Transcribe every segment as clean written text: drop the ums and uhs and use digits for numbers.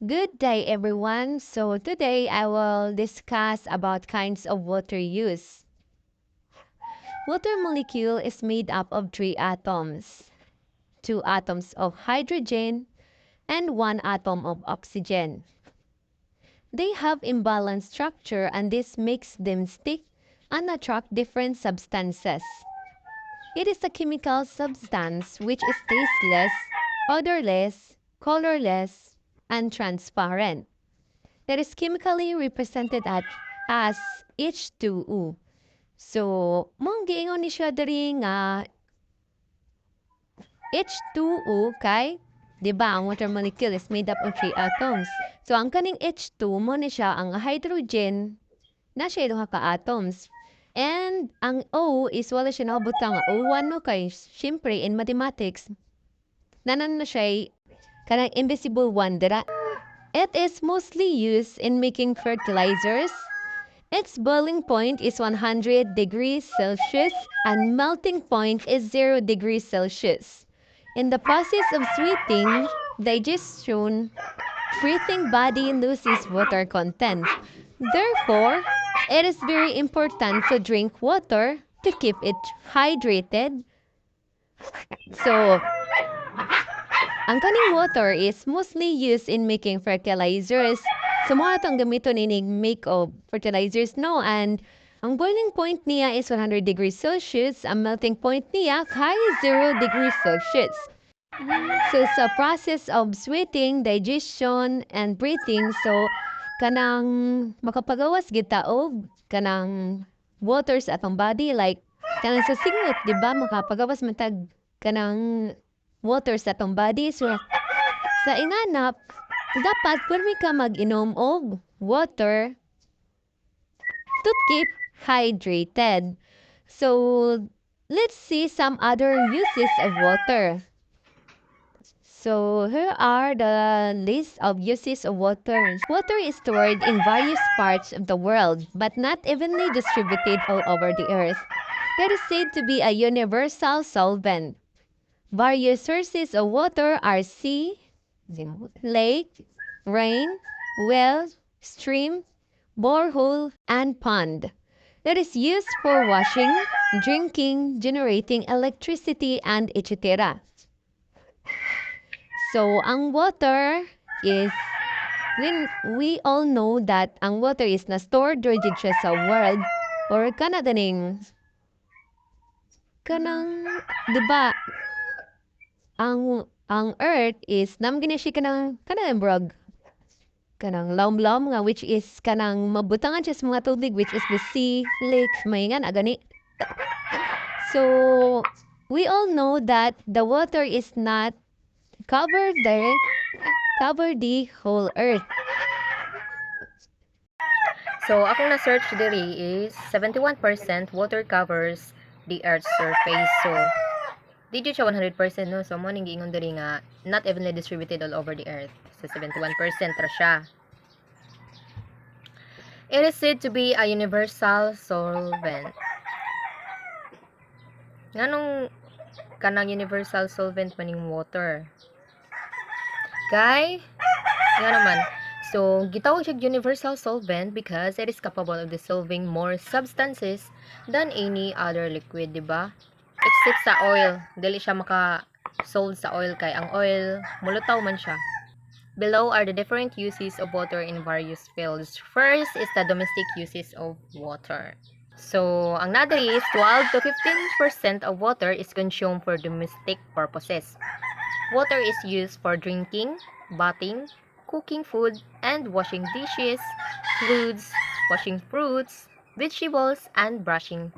Good day, everyone. So today I will discuss about kinds of water use. Water molecule is made up of three atoms, two atoms of hydrogen and one atom of oxygen. They have imbalanced structure and this makes them stick and attract different substances. It is a chemical substance which is tasteless, odorless, colorless, and transparent. That is chemically represented as H2O. So, mong giingon ni siya diri nga H2O kay, di ba, ang water molecule is made up of three atoms. So, ang kaning H2 mo ni siya ang hydrogen na siya duha ka atoms. And ang O is wala siya nakabutang nga O1 no kay syempre in mathematics nanan na siya kanang invisible one dira. It is mostly used in making fertilizers. Its boiling point is 100 degrees Celsius and melting point is 0 degrees Celsius. In the process of sweeting, digestion, breathing body loses water content. Therefore, it is very important to drink water to keep it hydrated. So, ang kaning water is mostly used in making fertilizers. So, mga itong gamiton ini make of fertilizers, no? And ang boiling point niya is 100 degrees Celsius. Ang melting point niya kay 0 degrees Celsius. So, sa process of sweating, digestion, and breathing, so, kanang makapagawas kita og kanang water sa atong body, like, kanang sa singot, di ba? Makapagawas matag kanang water sa atong body. So, sa inganap, dapat pwede ka mag-inom og water to keep hydrated. So, let's see some other uses of water. So, here are the list of uses of water. Water is stored in various parts of the world, but not evenly distributed all over the earth. That is said to be a universal solvent. Various sources of water are sea, lake, rain, well, stream, borehole, and pond. That is used for washing, drinking, generating electricity, and etc. So, ang water is, when we all know that ang water is na-stored rigid siya sa world or kanang, di ba, ang earth is namgina siya kanang brog kanang laom-laom nga which is kanang mabutangan siya sa mga tubig which is the sea, lake, may nga agani. So, we all know that the water is not cover the whole earth. So, akong na-search diri is 71% water covers the earth's surface. So, di jud siya 100%, no? So, mo ning giingon diri nga not evenly distributed all over the earth. So, 71% ra siya. It is said to be a universal solvent. Nganong kanang universal solvent maning water? Kay, nga naman. So, gitawag siya universal solvent because it is capable of dissolving more substances than any other liquid, di ba? Except sa oil. Dili siya maka-solve sa oil kay ang oil, mulutaw man siya. Below are the different uses of water in various fields. First is the domestic uses of water. So, ang nadiri is 12 to 15% of water is consumed for domestic purposes. Water is used for drinking, bathing, cooking food, and washing dishes, clothes, washing fruits, vegetables, and brushing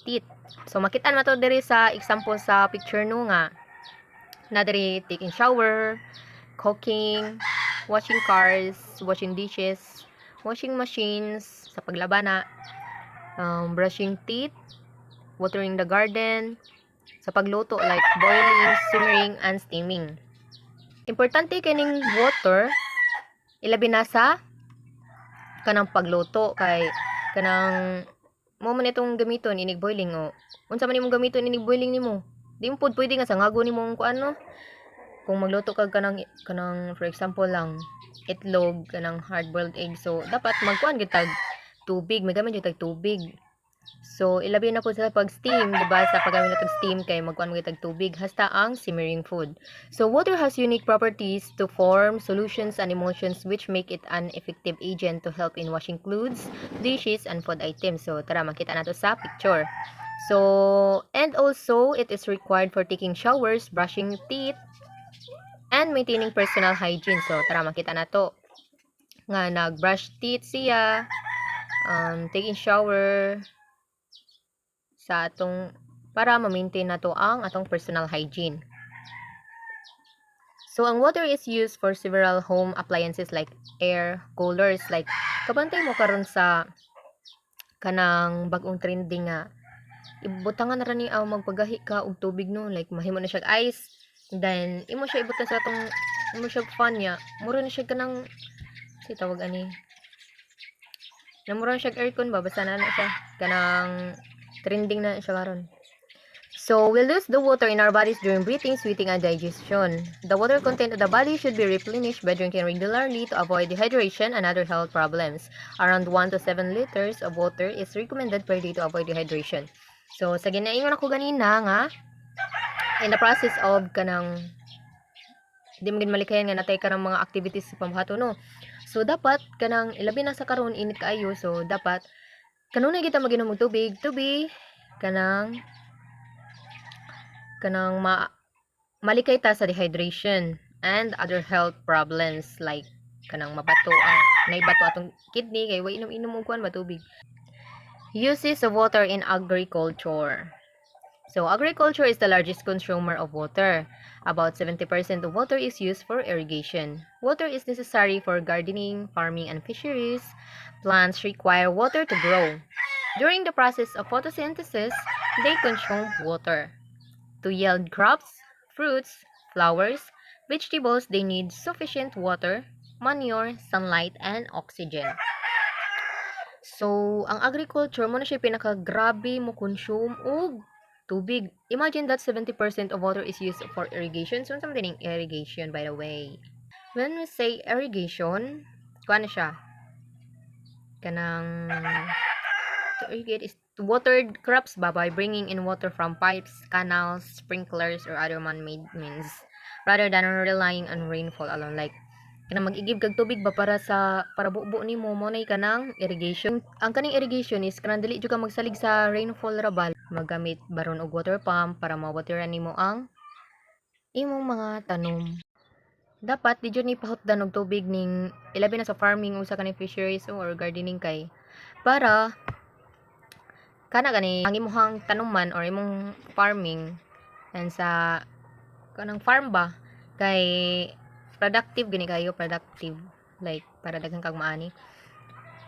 teeth. So, makita naman ito diri sa example sa picture no nga. Na diri taking shower, cooking, washing cars, washing dishes, washing machines, sa paglabana, brushing teeth, watering the garden, sa pagluto like boiling, simmering, and steaming. Importante kining water ilabi na sa kanang pagluto kay kanang mo man itong gamiton inig boiling o unsa man imong gamiton inig boiling nimo di mo pud pwede nga sa ngago nimo kuan no kung magluto ka kanang for example lang itlog kanang hard boiled egg, so dapat magkuan gyud tag tubig, magamit gyud tag tubig. So ilabi na po sa pag steam, diba, sa paggamit na tag steam kay magkuan mo gyud tag tubig hasta ang simmering food. So water has unique properties to form solutions and emulsions which make it an effective agent to help in washing clothes, dishes, and food items. So tara makita nato sa picture. So and also it is required for taking showers, brushing teeth, and maintaining personal hygiene. So tara makita na to nga nag-brush teeth siya, taking shower sa atong para ma-maintain na to ang atong personal hygiene. So ang water is used for several home appliances like air coolers, like kabantay mo karon sa kanang bagong trending nga ibutangan na ra ni magpagahi ka og tubig no, like mahimo na siya ice, then imo siya ibutan sa atong imo siya fan niya, mura na siya kanang si tawag ani namura siya aircon ba, basta na siya kanang trending na siya karon. So we lose the water in our bodies during breathing, sweating, and digestion. The water content of the body should be replenished by drinking regularly to avoid dehydration and other health problems. Around 1 to 7 liters of water is recommended per day to avoid dehydration. So sa ginaingon ako ganina nga in the process of kanang di mo gid malikayan nga natay karang mga activities sa pambuhaton no. So dapat kanang ilabi na sa karon init kaayo, so dapat kanunay kita maginom og tubig kanang malikay ta sa dehydration and other health problems like kanang mabato ang naibato atong kidney kay way inom-inom og kuan ba tubig. Uses of water in agriculture. So agriculture is the largest consumer of water. About 70% of water is used for irrigation. Water is necessary for gardening, farming, and fisheries. Plants require water to grow. During the process of photosynthesis, they consume water. To yield crops, fruits, flowers, vegetables, they need sufficient water, manure, sunlight, and oxygen. So, ang agriculture mo na siya pinakagrabe mo consume og tubig. Imagine that 70% of water is used for irrigation. So, something irrigation, by the way. When we say irrigation, kuha na siya. Kanang to irrigate is to water crops ba by bringing in water from pipes, canals, sprinklers, or other man-made means rather than relying on rainfall alone. Like kanang mag-igib kag tubig ba para buo nimo mo nay kanang irrigation. Ang kaning irrigation is kanang dili jud ka magsalig sa rainfall rabal, magamit baron og water pump para mawateran nimo ang imong mga tanom. Dapat di jud ni pahutdan og tubig ning ilabi na sa farming o sa kaning fisheries or gardening kay para kana gani ang imong tanuman or imong farming and sa kanang farm ba kay productive gani kayo, productive like para daghang kag maani.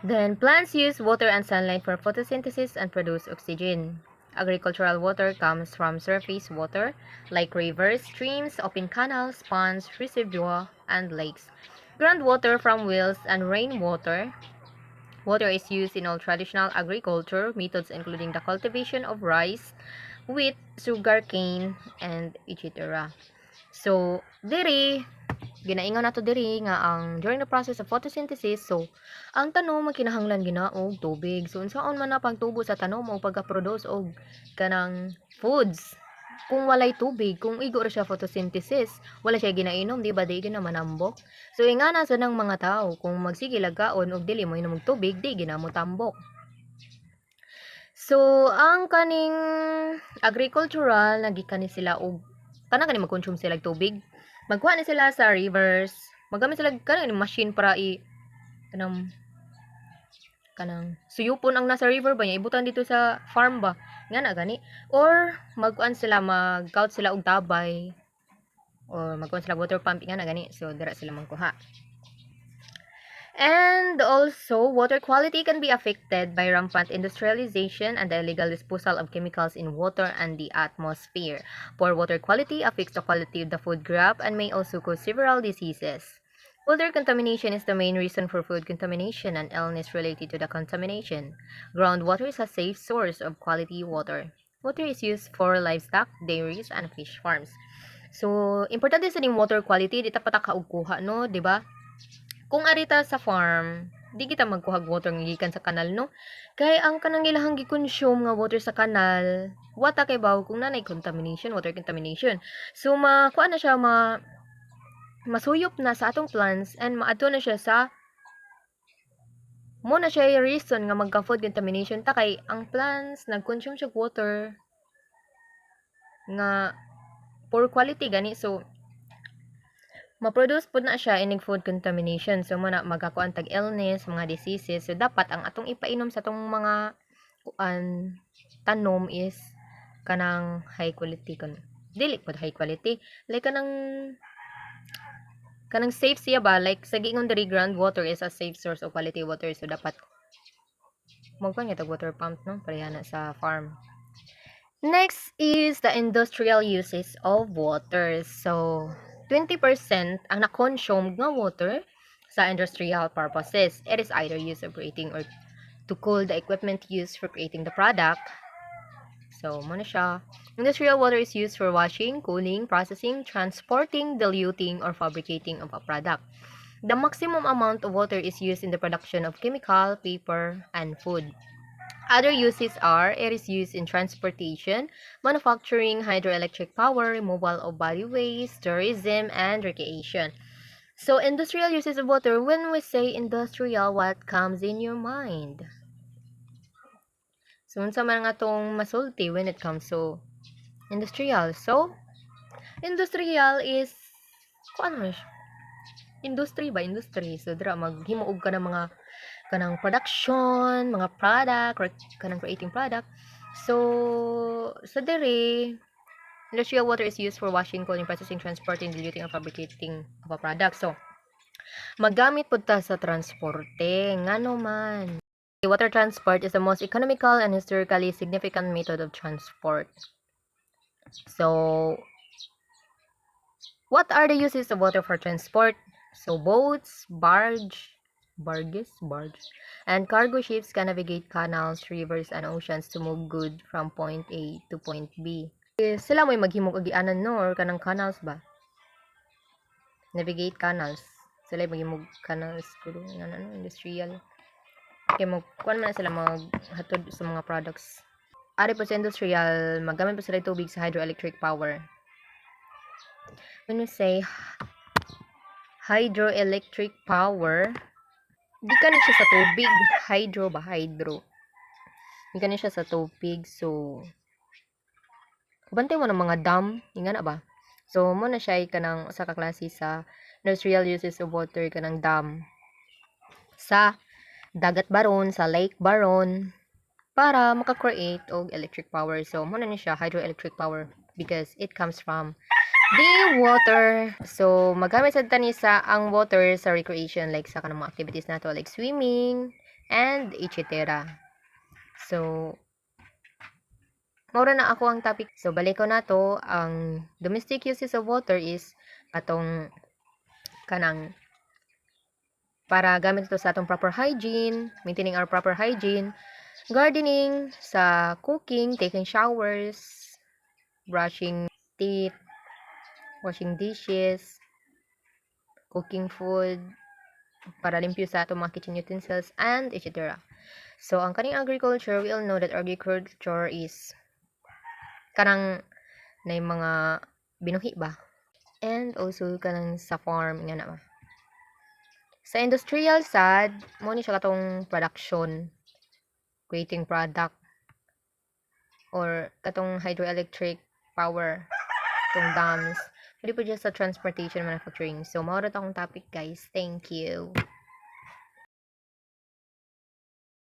Then plants use water and sunlight for photosynthesis and produce oxygen. Agricultural water comes from surface water like rivers, streams, open canals, ponds, reservoirs, and lakes. Groundwater from wells and rainwater. Water is used in all traditional agriculture methods including the cultivation of rice, wheat, sugarcane, and etc. So, diri ginaingon nato diri nga ang during the process of photosynthesis, so ang tanom magkinahanglan gina og tubig. So unsaon man na pagtubo sa tanom o pagka-produce og kanang foods kung walay tubig, kung igo ra siya photosynthesis, wala siya ginainom, di ba di gina manambok. So ingana sa nang mga tao kung magsige lagaon og dili mo inom og tubig, di gina mo tambok. So ang kaning agricultural nagikan ni sila og tanang kani mag-consume sila og tubig. Magkuha ni sila sa rivers, magamit sila kanang machine para kanang suyupon ang nasa river ba niya ibutan dito sa farm ba nga na gani, or magkuan sila mag-count sila og tabay or magkuan sila water pump nga na gani, so dira sila magkuha. And also, water quality can be affected by rampant industrialization and the illegal disposal of chemicals in water and the atmosphere. Poor water quality affects the quality of the food crop and may also cause several diseases. Water contamination is the main reason for food contamination and illness related to the contamination. Groundwater is a safe source of quality water. Water is used for livestock, dairies, and fish farms. So importante sa ning water quality di ta pataka og kuha no, di ba? Kung arita sa farm, di kita magkuhag water nga gikan sa kanal no. Kay ang kanang ilahang gi-consume nga water sa kanal, wata kay baw kung nanay contamination, water contamination. So makuha na siya masuyop na sa atong plants and maadto na siya sa mo na siya yung reason nga magka-food contamination ta kay ang plants nag-consume siya water nga poor quality gani. So ma-produce pud na siya ining food contamination. So mo na magkakuan tag illness, mga diseases. So dapat ang atong ipainom sa atong mga tanom is kanang high quality kan. Dili pud high quality, like kanang safe siya ba, like sa giingon diri groundwater is a safe source of quality water. So dapat magkuan tag water pump no pareha na sa farm. Next is the industrial uses of water. So 20% ang na-consume nga water sa industrial purposes. It is either used of creating or to cool the equipment used for creating the product. So, muna siya. Industrial water is used for washing, cooling, processing, transporting, diluting, or fabricating of a product. The maximum amount of water is used in the production of chemical, paper, and food. Other uses are, it is used in transportation, manufacturing, hydroelectric power, removal of body waste, tourism, and recreation. So, industrial uses of water, when we say industrial, what comes in your mind? So, unsa man nga tong masulti when it comes to industrial. So, industrial is, kung ano siya? Industry ba? Industry. So, dira, maghimuog ka ng mga kanang production, mga product, or kanang creating product. So, sa diri, industrial water is used for washing, cooling, processing, transporting, diluting, or fabricating of a product. So, magamit po ta sa transporte. Ngano man. Water transport is the most economical and historically significant method of transport. So, what are the uses of water for transport? So, boats, barges, and cargo ships can navigate canals, rivers, and oceans to move goods from point A to point B. Sila may maghimog agianan no or kanang canals ba? Navigate canals. Sila maghimog canals kudo industrial. Kay kuan man sila maghatod sa mga products. Ari po sa industrial, magamit po sila tubig sa hydroelectric power. When we say hydroelectric power, di ka na siya sa tubig. Hydro ba? Hydro. Di ka na siya sa tubig. So, bantay mo ng mga dam. Nga na ba? So, mo na siya kanang sa kaklase sa industrial uses of water kanang dam. Sa dagat baron, sa lake baron, para maka-create og electric power. So, mo na ni siya hydroelectric power because it comes from the water. So, magamit sa tani sa ang water sa recreation like sa kanang mga activities nato like swimming and etc. So, maura na ako ang topic. So, balik ko na to. Ang domestic uses of water is atong kanang para gamit ito sa atong proper hygiene, maintaining our proper hygiene, gardening, sa cooking, taking showers, brushing teeth, washing dishes, cooking food, para limpyo sa atong mga kitchen utensils, and etc. So, ang kaning agriculture, we all know that agriculture is kanang na mga binuhi ba? And also kanang sa farm, nga na ba? Sa industrial side, mo ni siya katong production, creating product, or katong hydroelectric power, katong dams. Pwede po dyan sa transportation manufacturing. So, maura akong topic guys. Thank you.